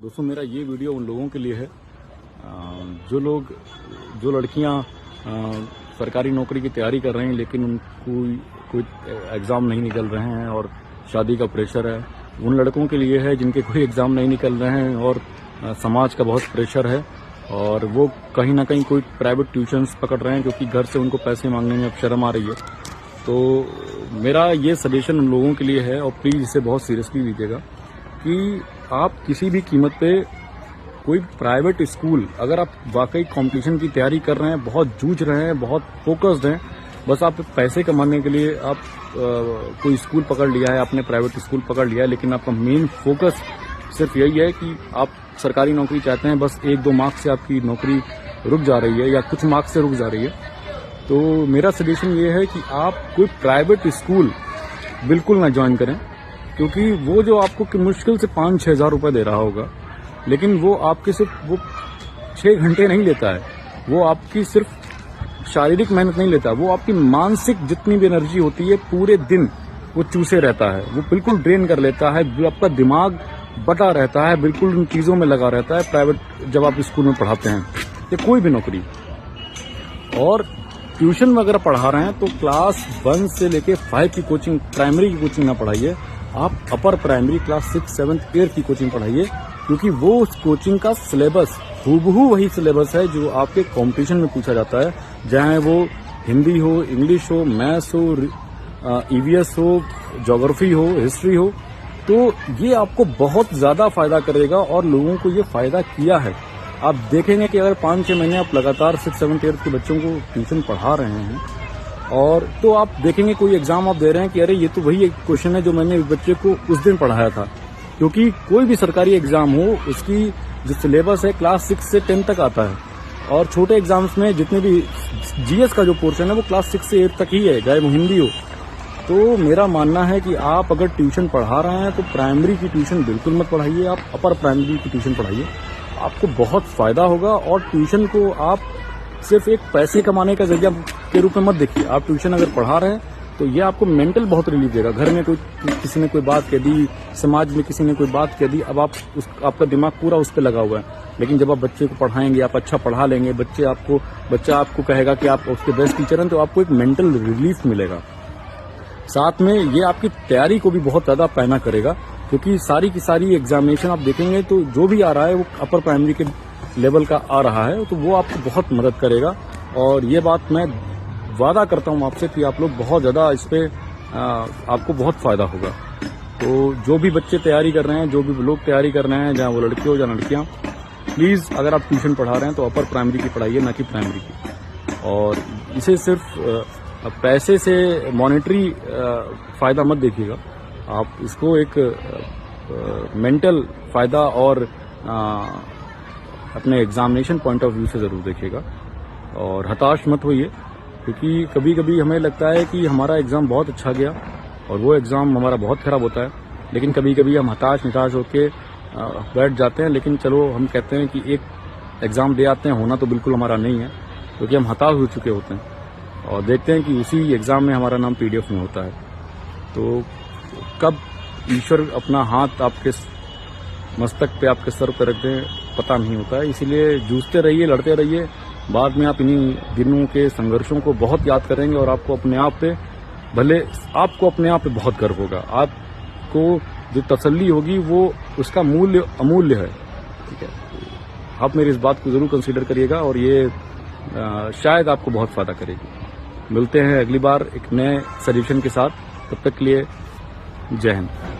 दोस्तों मेरा ये वीडियो उन लोगों के लिए है जो लड़कियां सरकारी नौकरी की तैयारी कर रहे हैं लेकिन उनको कोई एग्ज़ाम नहीं निकल रहे हैं और शादी का प्रेशर है। उन लड़कों के लिए है जिनके कोई एग्ज़ाम नहीं निकल रहे हैं और समाज का बहुत प्रेशर है और वो कहीं ना कहीं कोई प्राइवेट ट्यूशन्स पकड़ रहे हैं क्योंकि घर से उनको पैसे मांगने में अब शर्म आ रही है। तो मेरा ये सजेशन उन लोगों के लिए है और प्लीज़ इसे बहुत सीरियसली लीजिएगा कि आप किसी भी कीमत पे कोई प्राइवेट स्कूल, अगर आप वाकई कंपटीशन की तैयारी कर रहे हैं, बहुत जूझ रहे हैं, बहुत फोकस्ड हैं, बस आप पैसे कमाने के लिए आप कोई स्कूल पकड़ लिया है, आपने प्राइवेट स्कूल पकड़ लिया है, लेकिन आपका मेन फोकस सिर्फ यही है कि आप सरकारी नौकरी चाहते हैं, बस 1-2 मार्क्स से आपकी नौकरी रुक जा रही है या कुछ मार्क्स से रुक जा रही है, तो मेरा सजेशन ये है कि आप कोई प्राइवेट स्कूल बिल्कुल ना ज्वाइन करें, क्योंकि वो जो आपको मुश्किल से 5-6 हज़ार रुपये दे रहा होगा, लेकिन वो आपके सिर्फ वो 6 घंटे नहीं लेता है, वो आपकी सिर्फ शारीरिक मेहनत नहीं लेता, वो आपकी मानसिक जितनी भी एनर्जी होती है पूरे दिन वो चूसे रहता है, वो बिल्कुल ड्रेन कर लेता है, आपका दिमाग बटा रहता है, बिल्कुल उन चीज़ों में लगा रहता है। प्राइवेट जब आप स्कूल में पढ़ाते हैं या कोई भी नौकरी, और ट्यूशन वगैरह पढ़ा रहे हैं तो क्लास 1 से लेके 5 की कोचिंग, प्राइमरी की कोचिंग ना पढ़ाइए, आप अपर प्राइमरी क्लास 6, 7, 8 की कोचिंग पढ़ाइए, क्योंकि वो उस कोचिंग का सिलेबस हूबहू वही सिलेबस है जो आपके कंपटीशन में पूछा जाता है, चाहे वो हिंदी हो, इंग्लिश हो, मैथ्स हो, ईवीएस हो, ज्योग्राफी हो, हिस्ट्री हो। तो ये आपको बहुत ज्यादा फायदा करेगा और लोगों को ये फायदा किया है। आप देखेंगे कि अगर 5-6 महीने आप लगातार 6, 7, 8 के बच्चों को ट्यूशन पढ़ा रहे हैं और तो आप देखेंगे कोई एग्जाम आप दे रहे हैं कि अरे ये तो वही एक क्वेश्चन है जो मैंने बच्चे को उस दिन पढ़ाया था, क्योंकि कोई भी सरकारी एग्जाम हो उसकी जो सिलेबस है क्लास 6 से 10 तक आता है और छोटे एग्जाम्स में जितने भी जीएस का जो पोर्शन है वो क्लास 6 से 8 तक ही है, चाहे वो हिंदी हो। तो मेरा मानना है कि आप अगर ट्यूशन पढ़ा रहे हैं तो प्राइमरी की ट्यूशन बिल्कुल मत पढ़ाइए, आप अपर प्राइमरी की ट्यूशन पढ़ाइए, आपको बहुत फायदा होगा। और ट्यूशन को आप सिर्फ एक पैसे कमाने का जरिया के रूप में मत देखिए। आप ट्यूशन अगर पढ़ा रहे हैं तो ये आपको मेंटल बहुत रिलीफ देगा। घर में किसी ने कोई बात कह दी, समाज में किसी ने कोई बात कह दी, अब आपका दिमाग पूरा उस पर लगा हुआ है, लेकिन जब आप बच्चे को पढ़ाएंगे, आप अच्छा पढ़ा लेंगे, बच्चा आपको कहेगा कि आप उसके बेस्ट टीचर हैं, तो आपको एक मेंटल रिलीफ मिलेगा। साथ में ये आपकी तैयारी को भी बहुत ज्यादा पैना करेगा, क्योंकि सारी की सारी एग्जामिनेशन आप देखेंगे तो जो भी आ रहा है वो अपर प्राइमरी के लेवल का आ रहा है, तो वो आपको बहुत मदद करेगा। और ये बात मैं वादा करता हूं आपसे कि आप लोग बहुत ज्यादा इस पे आपको बहुत फायदा होगा। तो जो भी बच्चे तैयारी कर रहे हैं, जो भी लोग तैयारी कर रहे हैं, जहां वो लड़के हो या लड़कियां, प्लीज अगर आप ट्यूशन पढ़ा रहे हैं तो अपर प्राइमरी की पढ़ाइए, ना कि प्राइमरी की। और इसे सिर्फ पैसे से मॉनेटरी फायदा मत देखिएगा, आप इसको एक मेंटल फायदा और अपने एग्जामिनेशन पॉइंट ऑफ व्यू से जरूर देखिएगा। और हताश मत होइए, क्योंकि कभी कभी हमें लगता है कि हमारा एग्जाम बहुत अच्छा गया और वो एग्जाम हमारा बहुत खराब होता है, लेकिन कभी कभी हम हताश निराश होकर बैठ जाते हैं। लेकिन चलो, हम कहते हैं कि एक एग्जाम दे आते हैं, होना तो बिल्कुल हमारा नहीं है, क्योंकि हम हताश हो चुके होते हैं और देखते हैं कि उसी एग्जाम में हमारा नाम पीडीएफ में होता है। तो कब ईश्वर अपना हाथ आपके मस्तक पे, आपके सर पे रख दें, पता नहीं होता है। इसीलिए जूझते रहिए, लड़ते रहिए, बाद में आप इन्हीं दिनों के संघर्षों को बहुत याद करेंगे और आपको अपने आप पे बहुत गर्व होगा। आपको जो तसल्ली होगी वो उसका मूल्य अमूल्य है। ठीक है, आप मेरी इस बात को जरूर कंसीडर करिएगा और ये शायद आपको बहुत फायदा करेगी। मिलते हैं अगली बार एक नए सजेशन के साथ, तब तक के लिए जय हिंद।